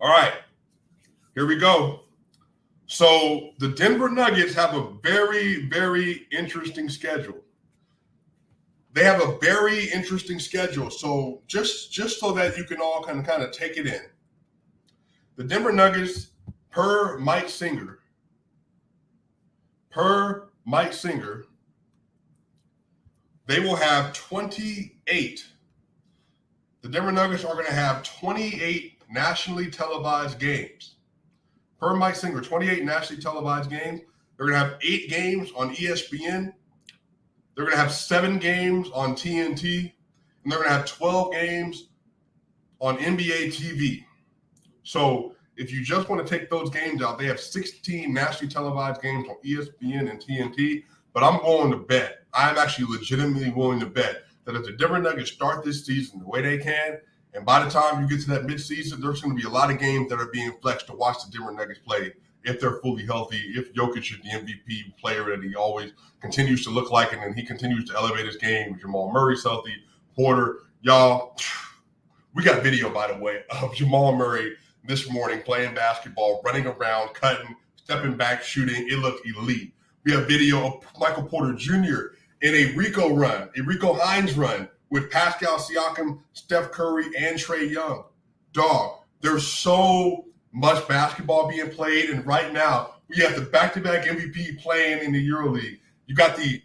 All right, here we go. So the Denver Nuggets have a very, very interesting schedule. They have a very interesting schedule. So just so that you can all kind of take it in. The Denver Nuggets, per Mike Singer, they will have 28. The Denver Nuggets are going to have 28 nationally televised games. Per Mike Singer, 28 nationally televised games. They're going to have 8 games on ESPN. They're going to have 7 games on TNT. And they're going to have 12 games on NBA TV. So if you just want to take those games out, they have 16 nationally televised games on ESPN and TNT. But I'm willing to bet, I'm actually legitimately willing to bet that if the Denver Nuggets start this season the way they can, and by the time you get to that midseason, there's going to be a lot of games that are being flexed to watch the Denver Nuggets play if they're fully healthy, if Jokic is the MVP player that he always continues to look like, and then he continues to elevate his game. Jamal Murray's healthy, Porter. Y'all, we got video, by the way, of Jamal Murray this morning playing basketball, running around, cutting, stepping back, shooting. It looked elite. We have video of Michael Porter Jr. in a Rico Hines run with Pascal Siakam, Steph Curry, and Trae Young. Dog, there's so much basketball being played, and right now we have the back-to-back MVP playing in the EuroLeague. You got the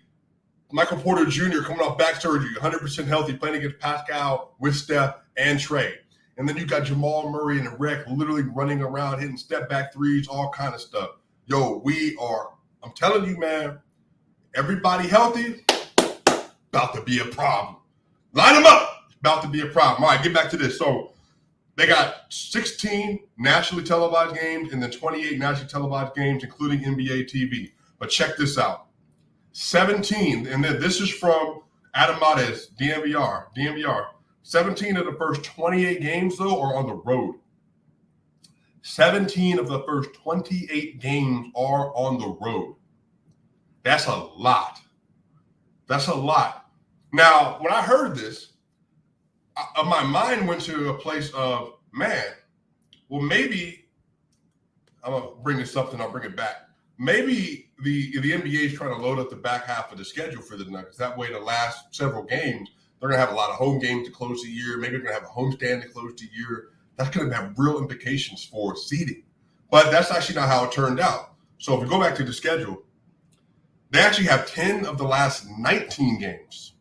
Michael Porter Jr. coming off back surgery, 100% healthy, playing against Pascal with Steph and Trae. And then you got Jamal Murray in the wreck, literally running around, hitting step-back threes, all kind of stuff. Yo, I'm telling you, man, everybody healthy, about to be a problem. Line them up, about to be a problem. All right, get back to this. So they got 16 nationally televised games and then 28 nationally televised games, including NBA TV. But check this out. 17, and then this is from Adam Mares, DNVR. 17 of the first 28 games, though, are on the road. 17 of the first 28 games are on the road. That's a lot. That's a lot. Now, when I heard this, my mind went to a place of, man, well, maybe I'm going to bring this up and I'll bring it back. Maybe the NBA is trying to load up the back half of the schedule for the Nuggets. That way, the last several games, they're going to have a lot of home games to close the year. Maybe they're going to have a homestand to close the year. That's going to have real implications for seeding. But that's actually not how it turned out. So if we go back to the schedule, they actually have 10 of the last 19 games.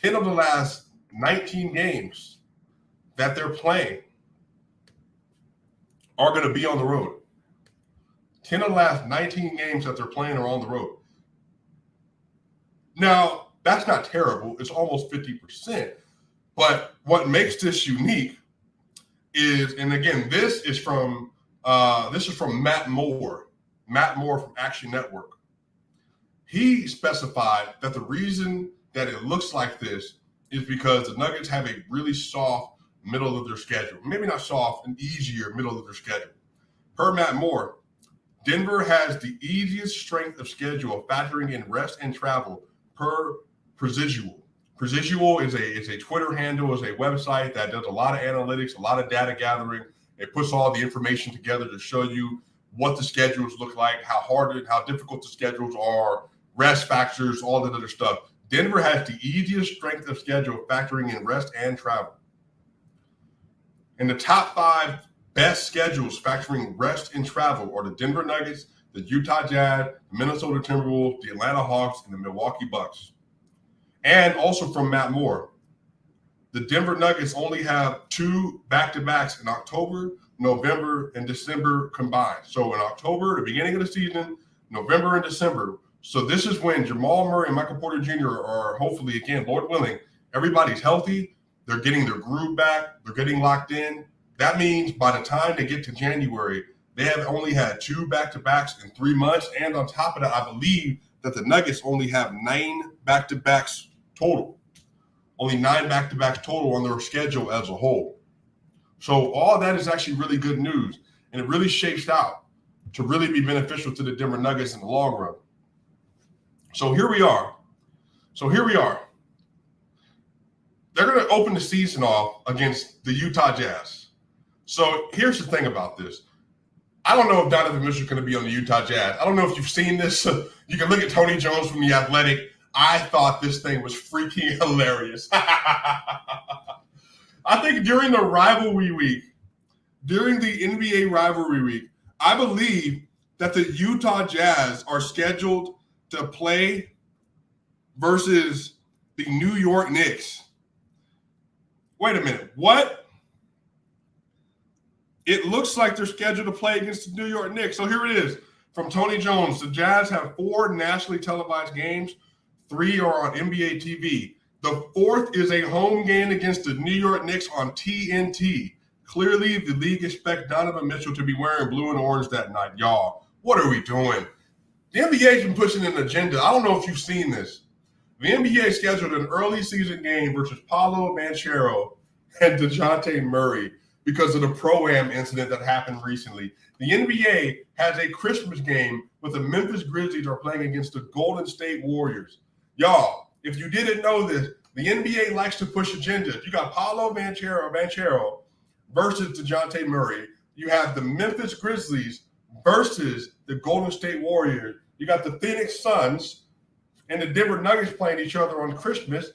10 of the last 19 games that they're playing are going to be on the road. 10 of the last 19 games that they're playing are on the road. Now, that's not terrible. It's almost 50%. But what makes this unique is, and again, this is from Matt Moore from Action Network. He specified that the reason that it looks like this is because the Nuggets have a really soft middle of their schedule. Maybe not soft, an easier middle of their schedule. Per Matt Moore, Denver has the easiest strength of schedule, factoring in rest and travel per Precidual. Precidual is a Twitter handle, is a website that does a lot of analytics, a lot of data gathering. It puts all the information together to show you what the schedules look like, how difficult the schedules are, rest factors, all that other stuff. Denver has the easiest strength of schedule, factoring in rest and travel. In the top 5 best schedules factoring rest and travel are the Denver Nuggets, the Utah Jazz, the Minnesota Timberwolves, the Atlanta Hawks, and the Milwaukee Bucks. And also from Matt Moore, the Denver Nuggets only have 2 back-to-backs in October, November, and December combined. So in October, the beginning of the season, November and December. So this is when Jamal Murray and Michael Porter Jr. are hopefully, again, Lord willing, everybody's healthy. They're getting their groove back. They're getting locked in. That means by the time they get to January, they have only had 2 back-to-backs in 3 months. And on top of that, I believe that the Nuggets only have 9 back-to-backs total. Only 9 back-to-backs total on their schedule as a whole. So all that is actually really good news. And it really shapes out to really be beneficial to the Denver Nuggets in the long run. So here we are. They're going to open the season off against the Utah Jazz. So here's the thing about this. I don't know if Donovan Mitchell's going to be on the Utah Jazz. I don't know if you've seen this. You can look at Tony Jones from The Athletic. I thought this thing was freaking hilarious. I think during the rivalry week, during the NBA rivalry week, I believe that the Utah Jazz are scheduled to play versus the New York Knicks. Wait a minute. What? It looks like they're scheduled to play against the New York Knicks. So here it is from Tony Jones. The Jazz have 4 nationally televised games. 3 are on NBA TV. The 4th is a home game against the New York Knicks on TNT. Clearly, the league expects Donovan Mitchell to be wearing blue and orange that night. Y'all, what are we doing? The NBA's been pushing an agenda. I don't know if you've seen this. The NBA scheduled an early season game versus Paolo Banchero and DeJounte Murray because of the Pro-Am incident that happened recently. The NBA has a Christmas game with the Memphis Grizzlies are playing against the Golden State Warriors. Y'all, if you didn't know this, the NBA likes to push agendas. You got Paolo Banchero versus DeJounte Murray. You have the Memphis Grizzlies versus the Golden State Warriors. You got the Phoenix Suns and the Denver Nuggets playing each other on Christmas.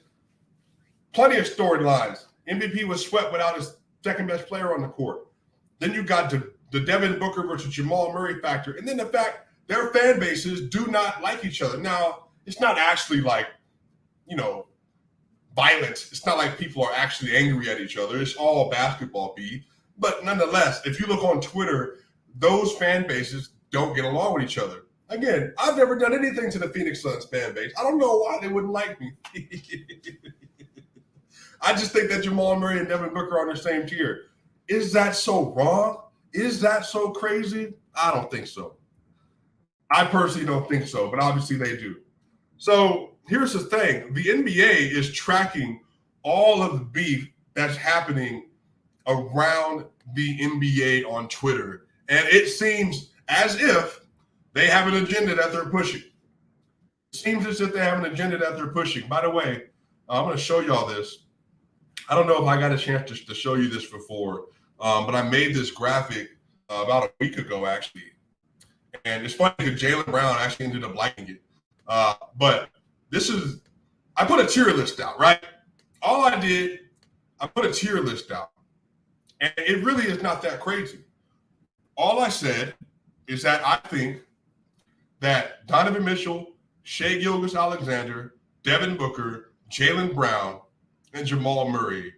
Plenty of storylines. MVP was swept without his second best player on the court. Then you got the Devin Booker versus Jamal Murray factor. And then the fact their fan bases do not like each other. Now, it's not actually like, violence. It's not like people are actually angry at each other. It's all basketball beef. But nonetheless, if you look on Twitter, those fan bases don't get along with each other. Again, I've never done anything to the Phoenix Suns fan base. I don't know why they wouldn't like me. I just think that Jamal Murray and Devin Booker are on the same tier. Is that so wrong? Is that so crazy? I don't think so. I personally don't think so, but obviously they do. So here's the thing. The NBA is tracking all of the beef that's happening around the NBA on Twitter. And it seems as if they have an agenda that they're pushing. It seems as if they have an agenda that they're pushing. By the way, I'm going to show y'all this. I don't know if I got a chance to show you this before, but I made this graphic about a week ago, actually. And it's funny because Jaylen Brown actually ended up liking it. But this is, I put a tier list out, right? All I did, I put a tier list out. And it really is not that crazy. All I said is that I think that Donovan Mitchell, Shai Gilgeous-Alexander, Devin Booker, Jaylen Brown, and Jamal Murray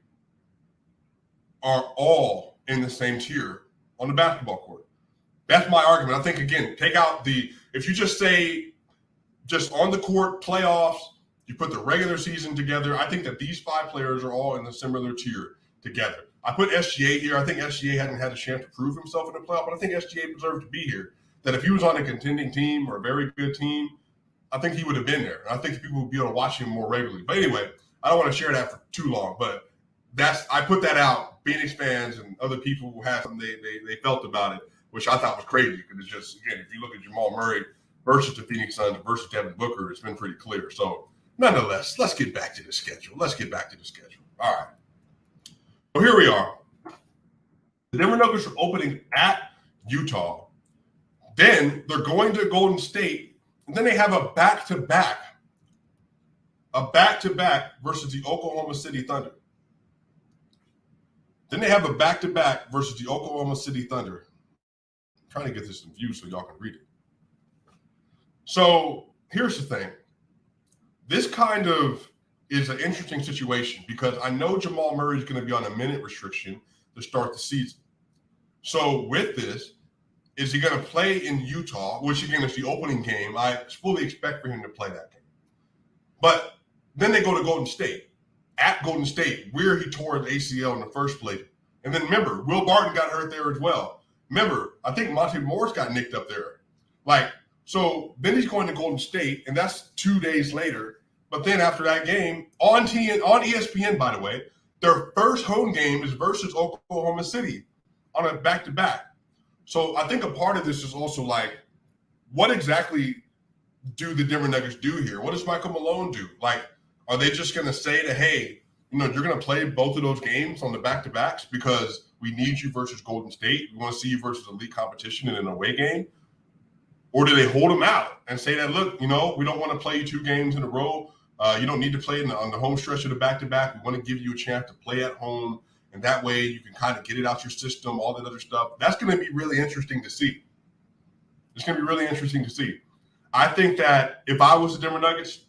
are all in the same tier on the basketball court. That's my argument. I think, again, take out if you just say just on the court, playoffs, you put the regular season together, I think that these 5 players are all in the similar tier together. I put SGA here. I think SGA hadn't had a chance to prove himself in the playoff, but I think SGA deserved to be here. That if he was on a contending team or a very good team, I think he would have been there. And I think people would be able to watch him more regularly. But anyway, I don't want to share that for too long, but I put that out. Phoenix fans and other people who had something they felt about it, which I thought was crazy because it's just, again, if you look at Jamal Murray versus the Phoenix Suns versus Devin Booker, it's been pretty clear. So nonetheless, let's get back to the schedule. All right. So here we are. The Denver Nuggets are opening at Utah. Then they're going to Golden State. And then they have a back-to-back versus the Oklahoma City Thunder. Then they have a back-to-back versus the Oklahoma City Thunder. I'm trying to get this in view so y'all can read it. So here's the thing. This kind of is an interesting situation because I know Jamal Murray is going to be on a minute restriction to start the season. So with this, is he going to play in Utah, which again is the opening game? I fully expect for him to play that game. But then they go to Golden State. At Golden State, where he tore his ACL in the first place. And then remember, Will Barton got hurt there as well. Remember, I think Monte Morris got nicked up there. So then he's going to Golden State, and that's 2 days later. But then after that game, on ESPN, by the way, their first home game is versus Oklahoma City on a back-to-back. So I think a part of this is also what exactly do the Denver Nuggets do here? What does Michael Malone do? Are they just going to say that, hey, you're going to play both of those games on the back-to-backs because we need you versus Golden State. We want to see you versus elite competition in an away game. Or do they hold them out and say that, look, we don't want to play you 2 games in a row. You don't need to play on the home stretch of the back-to-back. We want to give you a chance to play at home, and that way you can kind of get it out your system, all that other stuff. That's going to be really interesting to see. It's going to be really interesting to see. I think that if I was the Denver Nuggets,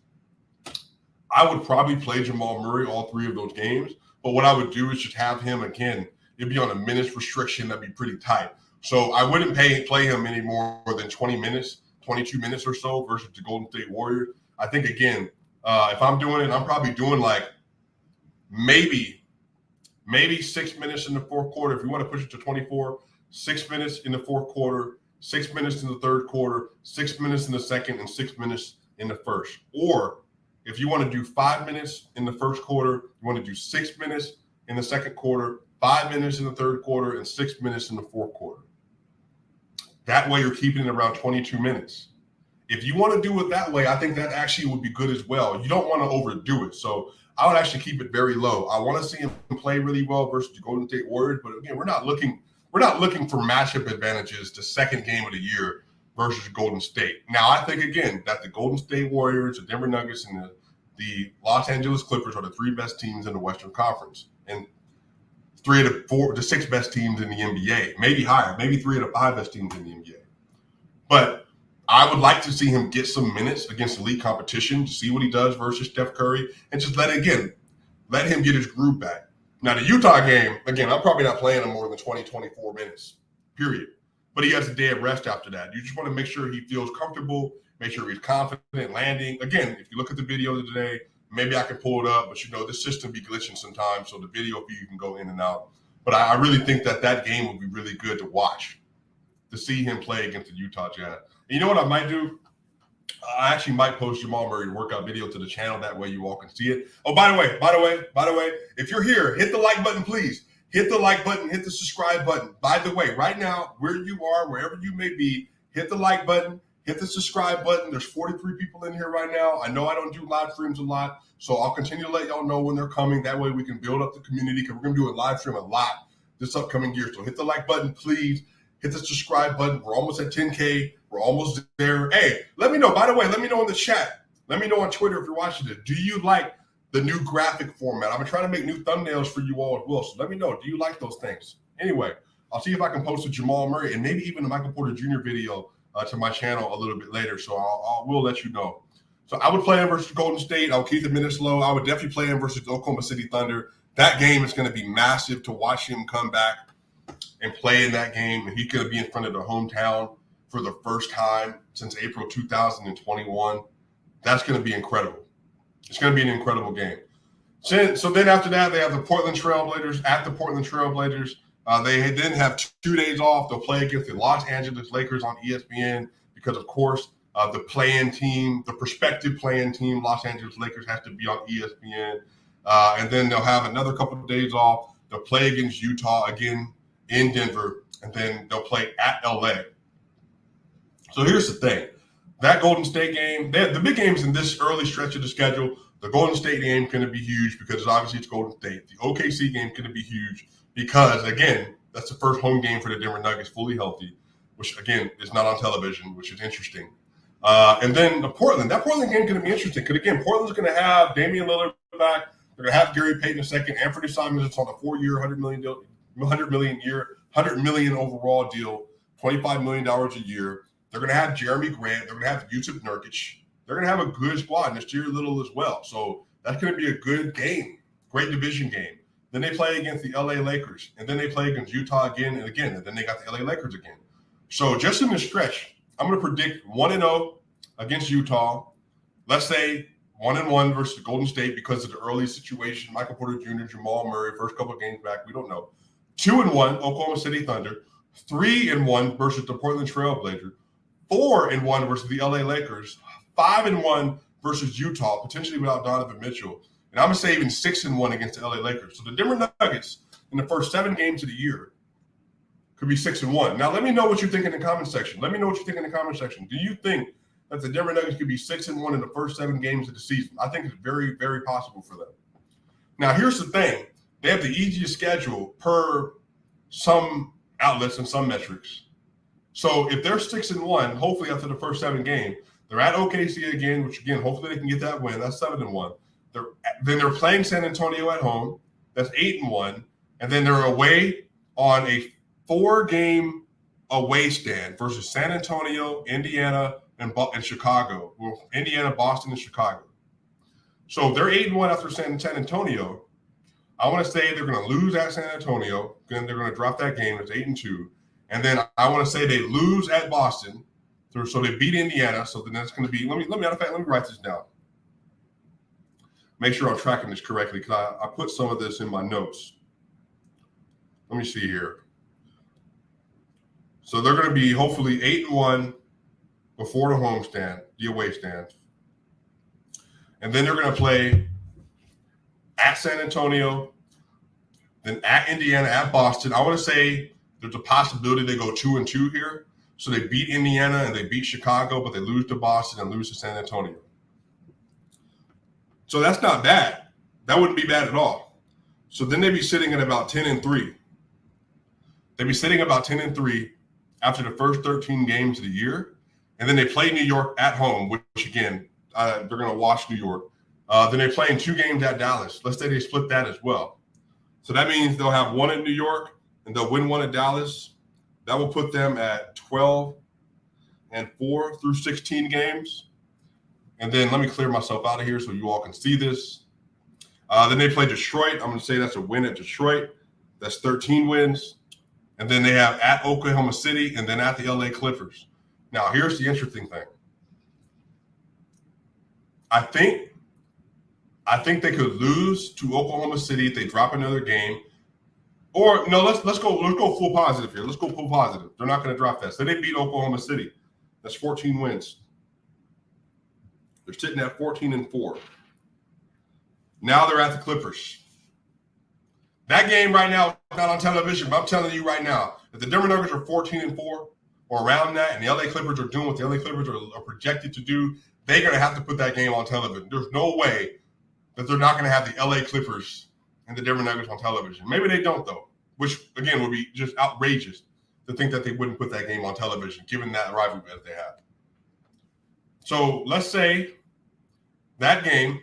I would probably play Jamal Murray all 3 of those games. But what I would do is just have him, again, it'd be on a minutes restriction. That'd be pretty tight. So I wouldn't play him any more than 20 minutes, 22 minutes or so versus the Golden State Warriors. I think, again, if I'm doing it, I'm probably doing like maybe 6 minutes in the fourth quarter. If you want to push it to 24, 6 minutes in the fourth quarter, 6 minutes in the third quarter, 6 minutes in the second, and 6 minutes in the first. Or if you want to do 5 minutes in the first quarter, you want to do 6 minutes in the second quarter, 5 minutes in the third quarter, and 6 minutes in the fourth quarter. That way you're keeping it around 22 minutes. If you want to do it that way, I think that actually would be good as well. You don't want to overdo it. So I would actually keep it very low. I want to see him play really well versus the Golden State Warriors. But again, we're not looking for matchup advantages the second game of the year versus Golden State. Now, I think, again, that the Golden State Warriors, the Denver Nuggets, and the Los Angeles Clippers are the 3 best teams in the Western Conference. And 3 of the 6 best teams in the NBA, maybe higher, maybe 3 of the 5 best teams in the NBA. But I would like to see him get some minutes against elite competition to see what he does versus Steph Curry and just let him get his groove back. Now, the Utah game, again, I'm probably not playing him more than 20, 24 minutes, period. But he has a day of rest after that. You just want to make sure he feels comfortable, make sure he's confident landing. Again, if you look at the video today, maybe I can pull it up, but this system be glitching sometimes, so the video feed can go in and out. But I really think that game would be really good to watch, to see him play against the Utah Jazz. And you know what I might do? I actually might post Jamal Murray workout video to the channel. That way you all can see it. Oh, by the way, if you're here, hit the like button, please. Hit the like button, hit the subscribe button. By the way, right now, where you are, wherever you may be, hit the like button. Hit the subscribe button. There's 43 people in here right now. I know I don't do live streams a lot, so I'll continue to let y'all know when they're coming. That way we can build up the community because we're going to do a live stream a lot this upcoming year. So hit the like button, please. Hit the subscribe button. We're almost at 10K. We're almost there. Hey, let me know. By the way, let me know in the chat. Let me know on Twitter if you're watching it. Do you like the new graphic format? I'm trying to make new thumbnails for you all as well. So let me know. Do you like those things? Anyway, I'll see if I can post a Jamal Murray and maybe even a Michael Porter Jr. video to my channel a little bit later. So we'll let you know. So I would play him versus Golden State. I'll keep the minutes low. I would definitely play him versus the Oklahoma City Thunder. That game is going to be massive to watch him come back and play in that game. And he's going to be in front of the hometown for the first time since April 2021. That's going to be incredible. It's going to be an incredible game. So then after that, they have the Portland Trailblazers at the Portland Trailblazers. They then have 2 days off. They'll play against the Los Angeles Lakers on ESPN because, of course, the play-in team, the prospective play-in team, Los Angeles Lakers, has to be on ESPN. And then they'll have another couple of days off. They'll play against Utah again in Denver, and then they'll play at LA. So here's the thing. That Golden State game, the big games in this early stretch of the schedule, the Golden State game is going to be huge because obviously it's Golden State. The OKC game is going to be huge because, again, that's the first home game for the Denver Nuggets fully healthy, which, again, is not on television, which is interesting. And then that Portland game is going to be interesting because, again, Portland's going to have Damian Lillard back. They're going to have Gary Payton II. Anthony Simons is on a 4-year, $100 million overall deal, $25 million a year. They're going to have Jeremy Grant. They're going to have Yusuf Nurkic. They're going to have a good squad, and Nassir Little as well. So that's going to be a good game, great division game. Then they play against the LA Lakers, and then they play against Utah again and again, and then they got the LA Lakers again. So just in this stretch, I'm going to predict 1-0 against Utah. Let's say 1-1 versus Golden State because of the early situation. Michael Porter Jr., Jamal Murray, first couple of games back, we don't know. 2-1, Oklahoma City Thunder. 3-1 versus the Portland Trailblazers. 4-1 versus the LA Lakers. 5-1 versus Utah, potentially without Donovan Mitchell. And I'm going to say even 6-1 against the LA Lakers. So the Denver Nuggets in the first 7 games of the year could be 6-1. Now, let me know what you think in the comment section. Let me know what you think in the comment section. Do you think that the Denver Nuggets could be 6-1 in the first 7 games of the season? I think it's very, very possible for them. Now, here's the thing. They have the easiest schedule per some outlets and some metrics. So if they're 6-1, hopefully after the first 7 games, they're at OKC again, which again, hopefully they can get that win. That's 7-1. Then they're playing San Antonio at home. That's 8-1. And then they're away on a 4-game away stand versus San Antonio, Indiana, and Chicago. Well, Indiana, Boston, and Chicago. So they're 8-1 after San Antonio. I want to say they're going to lose at San Antonio. Then they're going to drop that game. It's 8-2. And then I want to say they lose at Boston. So they beat Indiana. So then that's going to be, let me write this down. Make sure I'm tracking this correctly because I put some of this in my notes. Let me see here. So they're going to be hopefully 8-1 before the homestand, the away stand. And then they're going to play at San Antonio, then at Indiana, at Boston. I want to say there's a possibility they go 2-2 here. So they beat Indiana and they beat Chicago, but they lose to Boston and lose to San Antonio. So that's not bad. That wouldn't be bad at all. So then they'd be sitting at about 10-3. They'd be sitting about 10-3 after the first 13 games of the year. And then they play New York at home, which again, they're going to watch New York. Then they play in 2 games at Dallas. Let's say they split that as well. So that means they'll have 1 in New York and they'll win 1 at Dallas. That will put them at 12-4 through 16 games. And then let me clear myself out of here so you all can see this. Then they play Detroit. I'm going to say that's a win at Detroit. That's 13 wins. And then they have at Oklahoma City and then at the LA Clippers. Now, here's the interesting thing. I think they could lose to Oklahoma City if they drop another game. Or no, let's go full positive here. Let's go full positive. They're not going to drop that. So they beat Oklahoma City. That's 14 wins. They're sitting at 14-4. Now they're at the Clippers. That game right now is not on television, but I'm telling you right now, if the Denver Nuggets are 14-4 or around that, and the LA Clippers are doing what the LA Clippers are projected to do, they're going to have to put that game on television. There's no way that they're not going to have the LA Clippers and the Denver Nuggets on television. Maybe they don't, though, which, again, would be just outrageous to think that they wouldn't put that game on television, given that rivalry that they have. So let's say that game,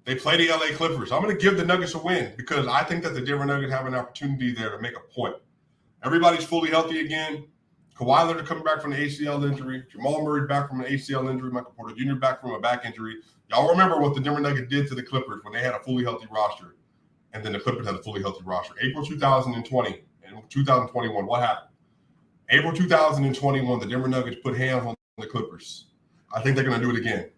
they play the LA Clippers. I'm going to give the Nuggets a win because I think that the Denver Nuggets have an opportunity there to make a point. Everybody's fully healthy again. Kawhi Leonard coming back from the ACL injury. Jamal Murray back from an ACL injury. Michael Porter Jr. back from a back injury. Y'all remember what the Denver Nuggets did to the Clippers when they had a fully healthy roster, and then the Clippers had a fully healthy roster. April 2020 and 2021, what happened? April 2021, the Denver Nuggets put hands on the Clippers. I think they're going to do it again.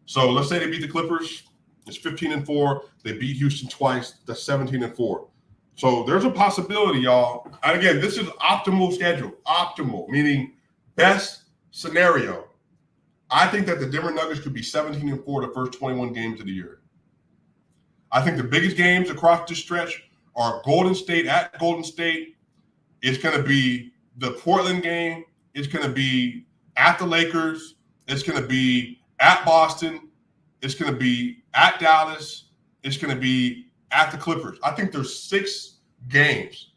So let's say they beat the Clippers. It's 15-4. They beat Houston twice. That's 17-4. So there's a possibility, y'all. And again, this is optimal schedule. Optimal, meaning best scenario. I think that the Denver Nuggets could be 17-4 the first 21 games of the year. I think the biggest games across this stretch are Golden State at Golden State. It's going to be the Portland game. It's going to be at the Lakers. It's going to be at Boston. It's going to be at Dallas. It's going to be at the Clippers. I think there's 6 games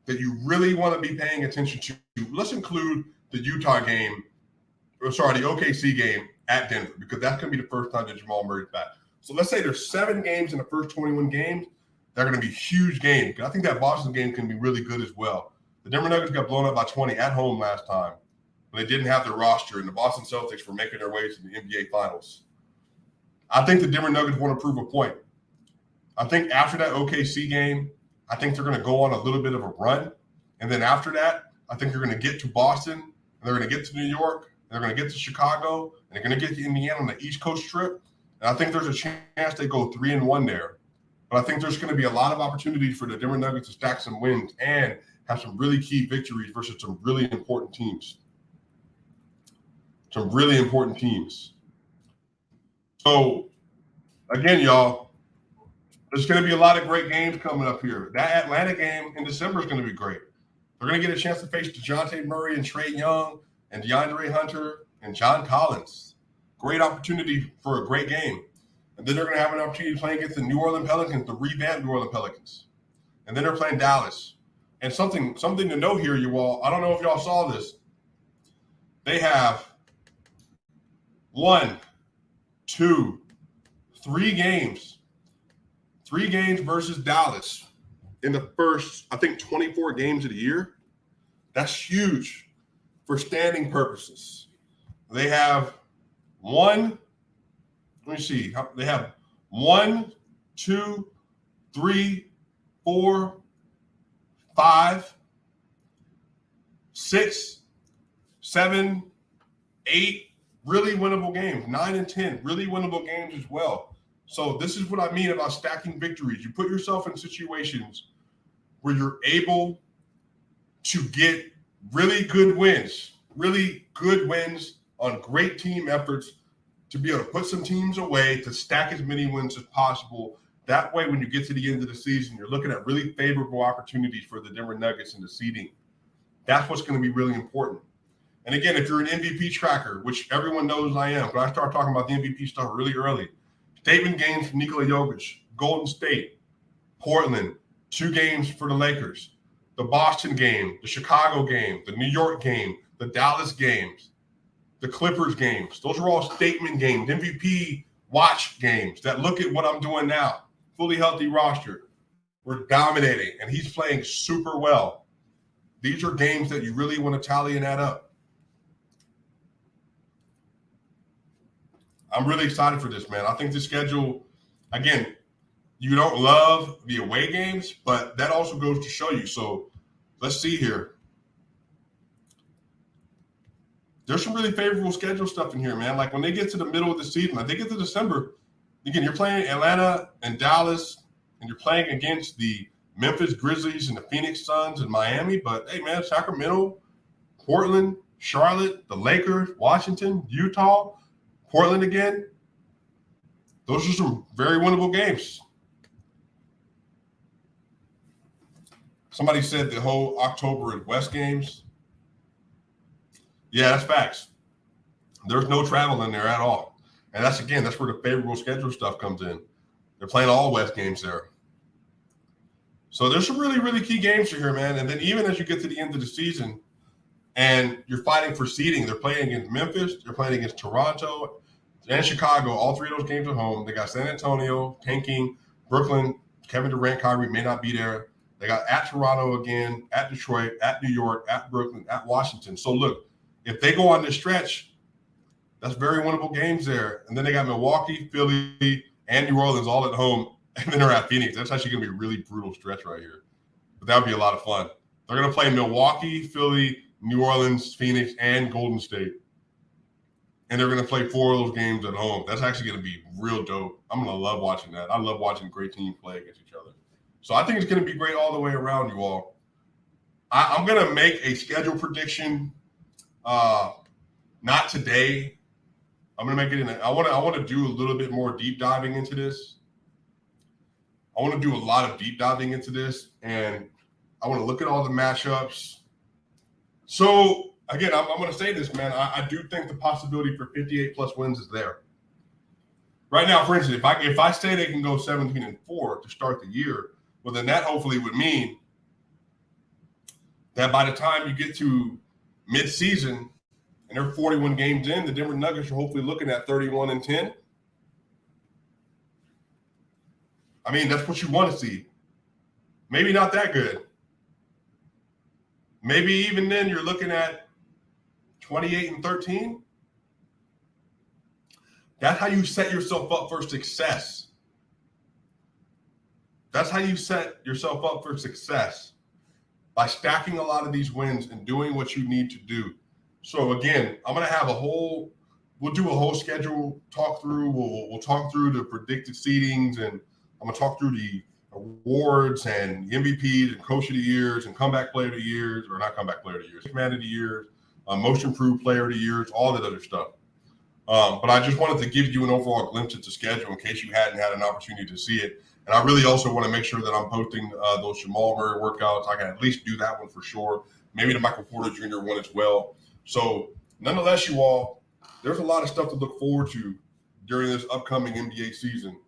that you really want to be paying attention to. Let's include the Utah game, the OKC game at Denver, because that's going to be the first time that Jamal Murray's back. So let's say there's 7 games in the first 21 games. They're going to be huge games. I think that Boston game can be really good as well. The Denver Nuggets got blown up by 20 at home last time, but they didn't have their roster, and the Boston Celtics were making their way to the NBA Finals. I think the Denver Nuggets want to prove a point. I think after that OKC game, I think they're going to go on a little bit of a run. And then after that, I think they're going to get to Boston, and they're going to get to New York, and they're going to get to Chicago, and they're going to get to Indiana on the East Coast trip. And I think there's a chance they go 3-1 there. But I think there's going to be a lot of opportunities for the Denver Nuggets to stack some wins and have some really key victories versus some really important teams. Some really important teams. So, again, y'all, there's going to be a lot of great games coming up here. That Atlanta game in December is going to be great. They're going to get a chance to face DeJounte Murray and Trae Young and DeAndre Hunter and John Collins. Great opportunity for a great game. And then they're going to have an opportunity to play against the New Orleans Pelicans, the revamped New Orleans Pelicans. And then they're playing Dallas. And something to note here, you all, I don't know if y'all saw this. They have 1, 2, 3 games. 3 games versus Dallas in the first, I think, 24 games of the year. That's huge for standing purposes. They have let me see. They have 1, 2, 3, 4, 5, 6, 7, 8 really winnable games. 9 and 10 really winnable games as well. So this is what I mean about stacking victories. You put yourself in situations where you're able to get really good wins on great team efforts, to be able to put some teams away, to stack as many wins as possible. That way, when you get to the end of the season, you're looking at really favorable opportunities for the Denver Nuggets in the seeding. That's what's going to be really important. And again, if you're an MVP tracker, which everyone knows I am, but I start talking about the MVP stuff really early. Statement games from Nikola Jokic, Golden State, Portland, 2 games for the Lakers, the Boston game, the Chicago game, the New York game, the Dallas games, the Clippers games. Those are all statement games, MVP watch games that look at what I'm doing now. Fully healthy roster. We're dominating, and he's playing super well. These are games that you really want to tally and add up. I'm really excited for this, man. I think the schedule, again, you don't love the away games, but that also goes to show you. So let's see here. There's some really favorable schedule stuff in here, man. Like when they get to the middle of the season, like they get to December, again, you're playing Atlanta and Dallas, and you're playing against the Memphis Grizzlies and the Phoenix Suns and Miami. But, hey, man, Sacramento, Portland, Charlotte, the Lakers, Washington, Utah, Portland again. Those are some very winnable games. Somebody said the whole October and West games. Yeah, that's facts. There's no travel in there at all. And that's where the favorable schedule stuff comes in. They're playing all West games there. So there's some really, really key games here, man. And then even as you get to the end of the season and you're fighting for seeding, they're playing against Memphis, they're playing against Toronto and Chicago, all 3 of those games at home. They got San Antonio, tanking, Brooklyn, Kevin Durant, Kyrie may not be there. They got at Toronto again, at Detroit, at New York, at Brooklyn, at Washington. So look, if they go on this stretch, that's very winnable games there. And then they got Milwaukee, Philly, and New Orleans all at home. And then they're at Phoenix. That's actually going to be a really brutal stretch right here. But that would be a lot of fun. They're going to play Milwaukee, Philly, New Orleans, Phoenix, and Golden State. And they're going to play 4 of those games at home. That's actually going to be real dope. I'm going to love watching that. I love watching great teams play against each other. So I think it's going to be great all the way around, you all. I'm going to make a schedule prediction. Not today. I'm going to make it I want to do a little bit more deep diving into this. I want to do a lot of deep diving into this, and I want to look at all the matchups. So, again, I'm going to say this, man. I do think the possibility for 58-plus wins is there. Right now, for instance, if I say they can go 17-4 to start the year, well, then that hopefully would mean that by the time you get to mid-season and they're 41 games in, the Denver Nuggets are hopefully looking at 31-10. I mean, that's what you want to see. Maybe not that good. Maybe even then you're looking at 28-13. That's how you set yourself up for success. That's how you set yourself up for success, by stacking a lot of these wins and doing what you need to do. So again, I'm going to have we'll do a whole schedule talk through. We'll talk through the predicted seedings, and I'm going to talk through the awards and the MVPs and Coach of the Years and Comeback Player of the Years, or not Comeback Player of the Years, Man of the Years, Most Improved Player of the Years, all that other stuff. But I just wanted to give you an overall glimpse at the schedule in case you hadn't had an opportunity to see it. And I really also want to make sure that I'm posting those Jamal Murray workouts. I can at least do that one for sure. Maybe the Michael Porter Jr. one as well. So nonetheless, you all, there's a lot of stuff to look forward to during this upcoming NBA season.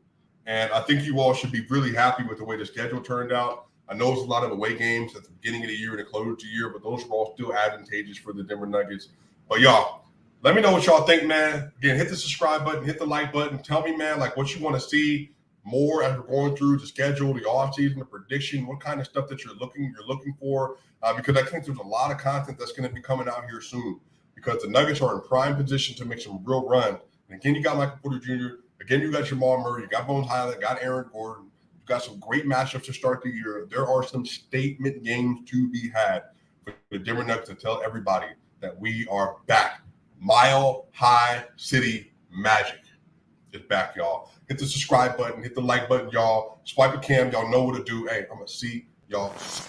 And I think you all should be really happy with the way the schedule turned out. I know it's a lot of away games at the beginning of the year and the close of the year, but those are all still advantageous for the Denver Nuggets. But y'all, let me know what y'all think, man. Again, hit the subscribe button, hit the like button. Tell me, man, like what you want to see more as we're going through the schedule, the offseason, the prediction, what kind of stuff that you're looking for. Because I think there's a lot of content that's going to be coming out here soon. Because the Nuggets are in prime position to make some real run. And again, you got Michael Porter Jr., again, you got Jamal Murray, you got Bones Highland, got Aaron Gordon, you got some great matchups to start the year. There are some statement games to be had for the Denver Nuggets to tell everybody that we are back. Mile High City Magic is back, y'all. Hit the subscribe button, hit the like button, y'all. Swipe a cam, y'all know what to do. Hey, I'm going to see y'all soon.